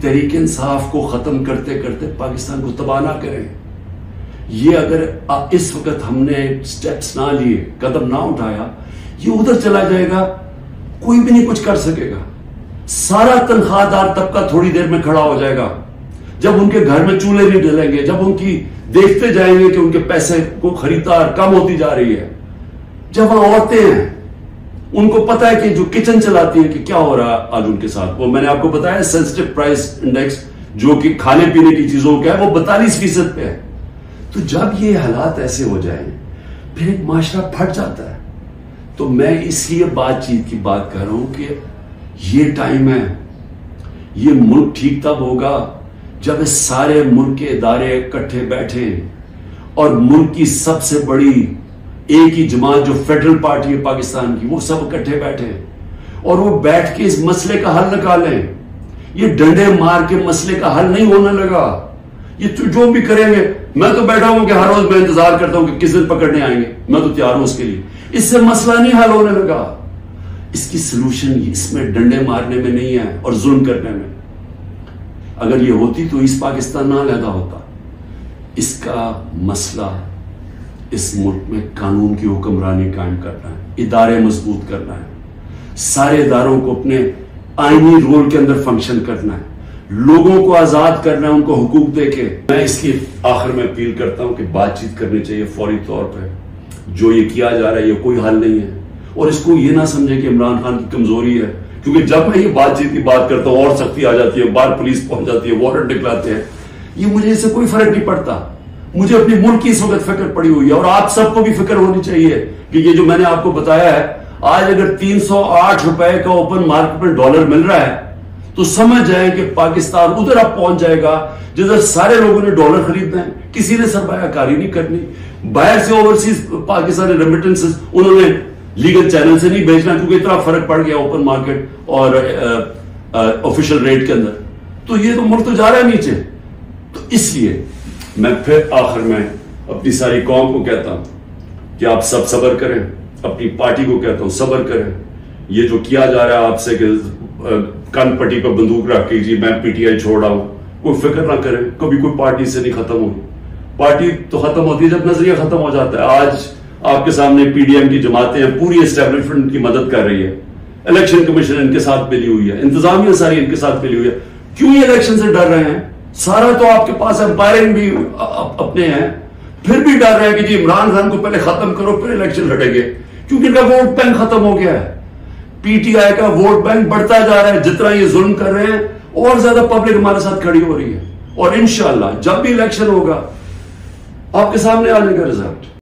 तहरीक इंसाफ को खत्म करते करते पाकिस्तान को तबाह ना करें। ये अगर इस वक्त हमने स्टेप्स ना लिए, कदम ना उठाया, ये उधर चला जाएगा, कोई भी नहीं कुछ कर सकेगा। सारा तनख्वाहदार तबका थोड़ी देर में खड़ा हो जाएगा। जब उनके घर में चूल्हे नहीं डलेंगे, जब उनकी देखते जाएंगे कि उनके पैसे को खरीदार कम होती जा रही है, जब वहां औरतें हैं, उनको पता है कि जो किचन चलाती है कि क्या हो रहा है आज उनके साथ। वो मैंने आपको बताया सेंसिटिव प्राइस इंडेक्स जो कि खाने पीने की चीजों का है, वो 42% पे है। तो जब ये हालात ऐसे हो जाए फिर एक माशरा फट जाता है। तो मैं इसलिए बातचीत की बात कर रहा हूं कि ये टाइम है, ये मुल्क ठीक तब होगा जब इस सारे मुल्क के इदारे इकट्ठे बैठे और मुल्क की सबसे बड़ी एक ही जमात जो फेडरल पार्टी है पाकिस्तान की, वो सब इकट्ठे बैठे और वो बैठ के इस मसले का हल निकालें। ये डंडे मार के मसले का हल नहीं होने लगा। ये तो जो भी करेंगे, मैं तो बैठा हूं कि हर रोज मैं इंतजार करता हूं कि किस दिन पकड़ने आएंगे, मैं तो तैयार हूं उसके लिए। इससे मसला नहीं हल होने लगा। इसकी सोल्यूशन इसमें डंडे मारने में नहीं है और जुल्म करने में। अगर ये होती तो इस पाकिस्तान ना पैदा होता। इसका मसला इस मुल्क में कानून की हुक्मरानी कायम करना है, इदारे मजबूत करना है, सारे इदारों को अपने आईनी रोल के अंदर फंक्शन करना है, लोगों को आजाद करना है, उनको हुकूक देके। मैं इसलिए आखिर में अपील करता हूं कि बातचीत करनी चाहिए फौरी तौर पर। जो ये किया जा रहा है ये कोई हल नहीं है और इसको ये ना समझे कि इमरान खान की कमजोरी है, क्योंकि जब मैं ये बातचीत की बात करता हूं और सख्ती आ जाती है, बाहर पुलिस पहुंच जाती है, वारंट निकलाते हैं। ये मुझे इससे कोई फर्क नहीं पड़ता। मुझे अपनी मुल्क की इस वक्त फिक्र पड़ी हुई है और आप सबको भी फिक्र होनी चाहिए कि ये जो मैंने आपको बताया है, आज अगर 308 रुपए का ओपन मार्केट में डॉलर मिल रहा है तो समझ जाए कि पाकिस्तान उधर अब पहुंच जाएगा जिधर सारे लोगों ने डॉलर खरीदना है, किसी ने सरमायाकारी नहीं करनी। बाहर से ओवरसीज पाकिस्तानी रेमिटेंसेस उन्होंने लीगल चैनल से नहीं भेजना, क्योंकि इतना फर्क पड़ गया ओपन मार्केट और ऑफिशियल रेट के अंदर। तो ये तो मुल्क तो जा रहा है नीचे। तो इसलिए मैं फिर आखिर में अपनी सारी कौम को कहता हूं कि आप सब सब्र करें, अपनी पार्टी को कहता हूं सब्र करें। ये जो किया जा रहा है आपसे कि कन पट्टी पर बंदूक रख के जी मैं पीटीआई छोड़ रहा हूं, कोई फिक्र ना करें। कभी कोई पार्टी से नहीं खत्म होगी। पार्टी तो खत्म होती है जब नजरिया खत्म हो जाता है। आज आपके सामने पीडीएम की जमातें हैं, पूरी एस्टेब्लिशमेंट की मदद कर रही है, इलेक्शन कमीशन इनके साथ मिली हुई है, इंतजामिया सारी इनके साथ मिली हुई है। क्यों ये इलेक्शन से डर रहे हैं? सारा तो आपके पास एम्पायरिंग भी अपने हैं, फिर भी डर रहे हैं कि जी इमरान खान को पहले खत्म करो फिर इलेक्शन लड़ेंगे, क्योंकि इनका वोट बैंक खत्म हो गया है। पीटीआई का वोट बैंक बढ़ता जा रहा है। जितना ये जुल्म कर रहे हैं और ज्यादा पब्लिक हमारे साथ खड़ी हो रही है और इंशाल्लाह जब भी इलेक्शन होगा आपके सामने आने का रिजल्ट